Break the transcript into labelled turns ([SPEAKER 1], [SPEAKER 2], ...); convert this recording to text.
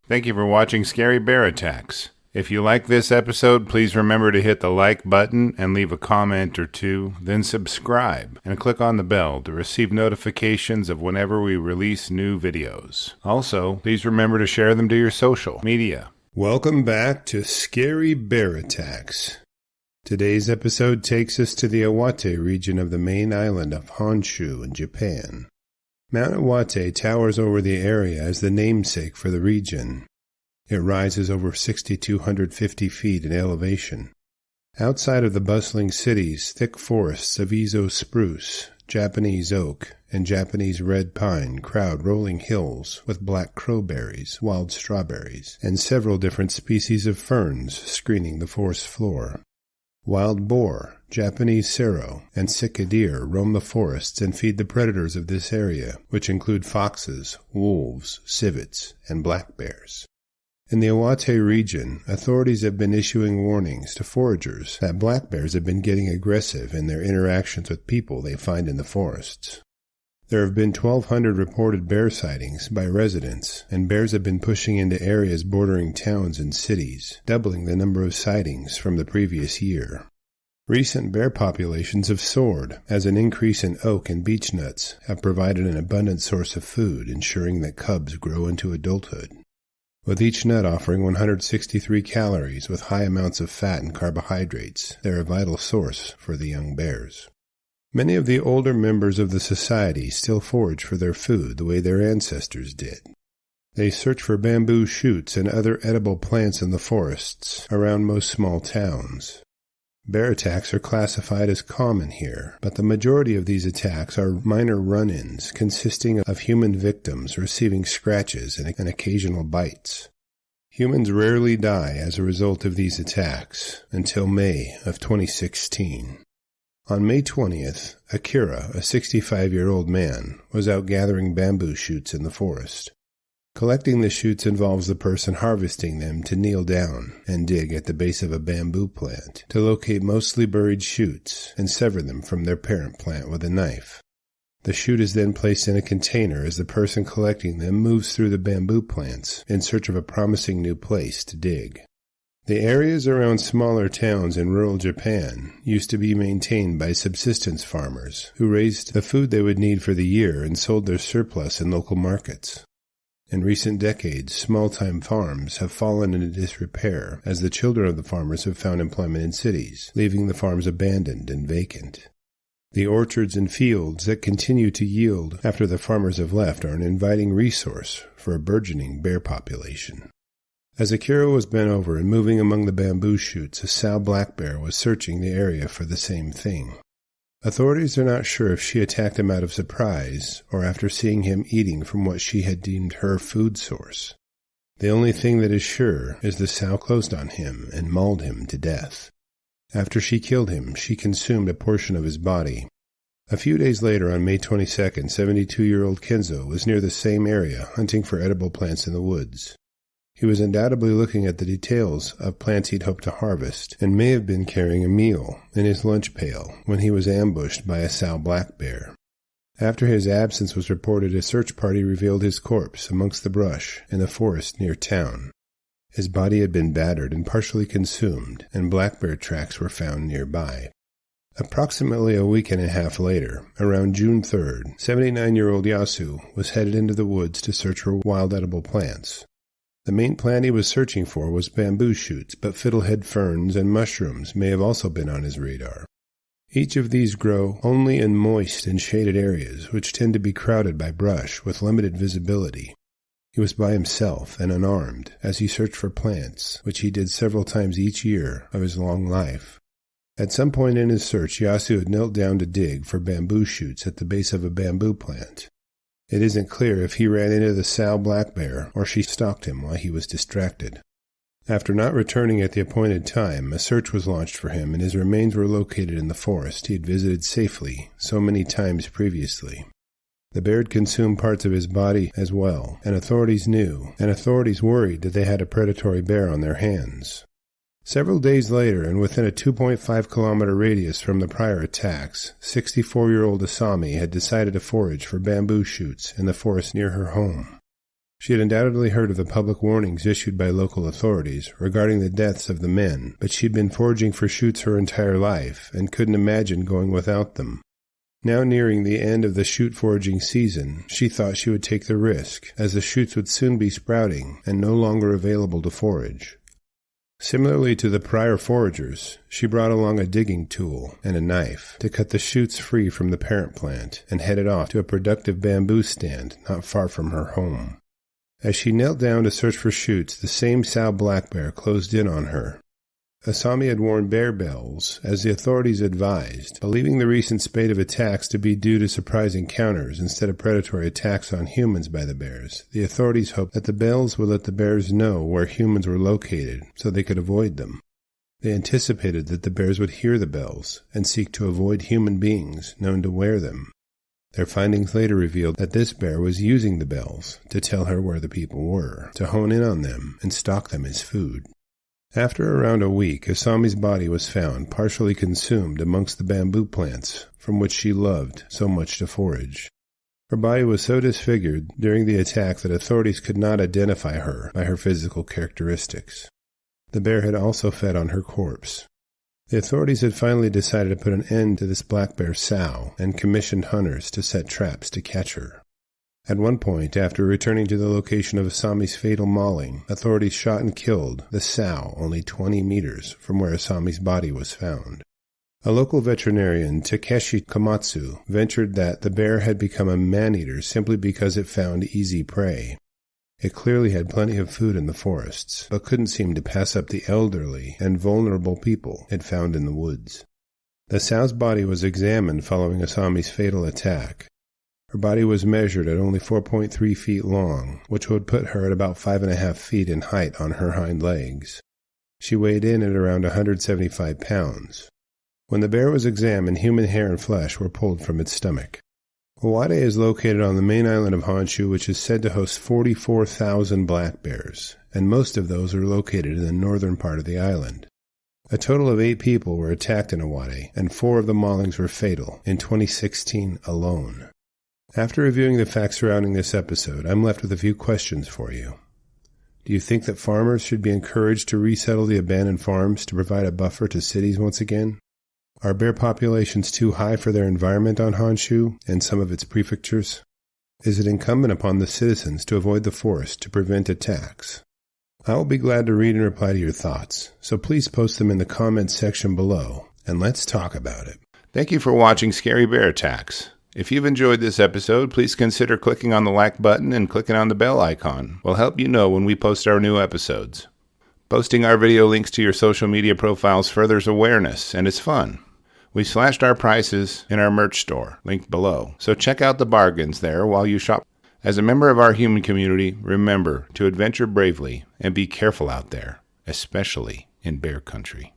[SPEAKER 1] Thank you for watching Scary Bear Attacks. If you like this episode, please remember to hit the like button and leave a comment or two, then subscribe and click on the bell to receive notifications of whenever we release new videos. Also, please remember to share them to your social media.
[SPEAKER 2] Welcome back to Scary Bear Attacks. Today's episode takes us to the Iwate region of the main island of Honshu in Japan. Mount Iwate towers over the area as the namesake for the region. It rises over 6,250 feet in elevation. Outside of the bustling cities, thick forests of Izo spruce, Japanese oak, and Japanese red pine crowd rolling hills with black crowberries, wild strawberries, and several different species of ferns screening the forest floor. Wild boar, Japanese Serow, and sika deer roam the forests and feed the predators of this area, which include foxes, wolves, civets, and black bears. In the Iwate region, authorities have been issuing warnings to foragers that black bears have been getting aggressive in their interactions with people they find in the forests. There have been 1,200 reported bear sightings by residents, and bears have been pushing into areas bordering towns and cities, doubling the number of sightings from the previous year. Recent bear populations have soared, as an increase in oak and beechnuts have provided an abundant source of food, ensuring that cubs grow into adulthood. With each nut offering 163 calories with high amounts of fat and carbohydrates, they're a vital source for the young bears. Many of the older members of the society still forage for their food the way their ancestors did. They search for bamboo shoots and other edible plants in the forests around most small towns. Bear attacks are classified as common here, but the majority of these attacks are minor run-ins consisting of human victims receiving scratches and occasional bites. Humans rarely die as a result of these attacks until May of 2016. On May 20th, Akira, a 65-year-old man, was out gathering bamboo shoots in the forest. Collecting the shoots involves the person harvesting them to kneel down and dig at the base of a bamboo plant to locate mostly buried shoots and sever them from their parent plant with a knife. The shoot is then placed in a container as the person collecting them moves through the bamboo plants in search of a promising new place to dig. The areas around smaller towns in rural Japan used to be maintained by subsistence farmers who raised the food they would need for the year and sold their surplus in local markets. In recent decades, small-time farms have fallen into disrepair as the children of the farmers have found employment in cities, leaving the farms abandoned and vacant. The orchards and fields that continue to yield after the farmers have left are an inviting resource for a burgeoning bear population. As Akira was bent over and moving among the bamboo shoots, a sow black bear was searching the area for the same thing. Authorities are not sure if she attacked him out of surprise or after seeing him eating from what she had deemed her food source. The only thing that is sure is the sow closed on him and mauled him to death. After she killed him, she consumed a portion of his body. A few days later, on May 22nd, 72-year-old Kenzo was near the same area hunting for edible plants in the woods. He was undoubtedly looking at the details of plants he'd hoped to harvest, and may have been carrying a meal in his lunch pail when he was ambushed by a sow black bear. After his absence was reported, a search party revealed his corpse amongst the brush in the forest near town. His body had been battered and partially consumed, and black bear tracks were found nearby. Approximately a week and a half later, around June 3rd, 79-year-old Yasu was headed into the woods to search for wild edible plants. The main plant he was searching for was bamboo shoots, but fiddlehead ferns and mushrooms may have also been on his radar. Each of these grow only in moist and shaded areas, which tend to be crowded by brush with limited visibility. He was by himself and unarmed as he searched for plants, which he did several times each year of his long life. At some point in his search, Yasu had knelt down to dig for bamboo shoots at the base of a bamboo plant. It isn't clear if he ran into the sow black bear or she stalked him while he was distracted. After not returning at the appointed time, a search was launched for him and his remains were located in the forest he had visited safely so many times previously. The bear had consumed parts of his body as well, and authorities worried that they had a predatory bear on their hands. Several days later, and within a 2.5-kilometer radius from the prior attacks, 64-year-old Asami had decided to forage for bamboo shoots in the forest near her home. She had undoubtedly heard of the public warnings issued by local authorities regarding the deaths of the men, but she'd been foraging for shoots her entire life and couldn't imagine going without them. Now nearing the end of the shoot foraging season, she thought she would take the risk, as the shoots would soon be sprouting and no longer available to forage. Similarly to the prior foragers, she brought along a digging tool and a knife to cut the shoots free from the parent plant and headed off to a productive bamboo stand not far from her home. As she knelt down to search for shoots, the same sow black bear closed in on her. Asami had worn bear bells, as the authorities advised, believing the recent spate of attacks to be due to surprise encounters instead of predatory attacks on humans by the bears. The authorities hoped that the bells would let the bears know where humans were located so they could avoid them. They anticipated that the bears would hear the bells and seek to avoid human beings known to wear them. Their findings later revealed that this bear was using the bells to tell her where the people were, to hone in on them and stalk them as food. After around a week, Asami's body was found partially consumed amongst the bamboo plants from which she loved so much to forage. Her body was so disfigured during the attack that authorities could not identify her by her physical characteristics. The bear had also fed on her corpse. The authorities had finally decided to put an end to this black bear sow and commissioned hunters to set traps to catch her. At one point, after returning to the location of Asami's fatal mauling, authorities shot and killed the sow only 20 meters from where Asami's body was found. A local veterinarian, Takeshi Komatsu, ventured that the bear had become a man-eater simply because it found easy prey. It clearly had plenty of food in the forests, but couldn't seem to pass up the elderly and vulnerable people it found in the woods. The sow's body was examined following Asami's fatal attack. Her body was measured at only 4.3 feet long, which would put her at about 5.5 feet in height on her hind legs. She weighed in at around 175 pounds. When the bear was examined, human hair and flesh were pulled from its stomach. Iwate is located on the main island of Honshu, which is said to host 44,000 black bears, and most of those are located in the northern part of the island. A total of 8 people were attacked in Iwate, and 4 of the maulings were fatal in 2016 alone. After reviewing the facts surrounding this episode, I'm left with a few questions for you. Do you think that farmers should be encouraged to resettle the abandoned farms to provide a buffer to cities once again? Are bear populations too high for their environment on Honshu and some of its prefectures? Is it incumbent upon the citizens to avoid the forest to prevent attacks? I will be glad to read and reply to your thoughts, so please post them in the comments section below, and let's talk about it.
[SPEAKER 1] Thank you for watching Scary Bear Attacks. If you've enjoyed this episode, please consider clicking on the like button and clicking on the bell icon. We'll help you know when we post our new episodes. Posting our video links to your social media profiles furthers awareness, and it's fun. We slashed our prices in our merch store, linked below, so check out the bargains there while you shop. As a member of our human community, remember to adventure bravely and be careful out there, especially in bear country.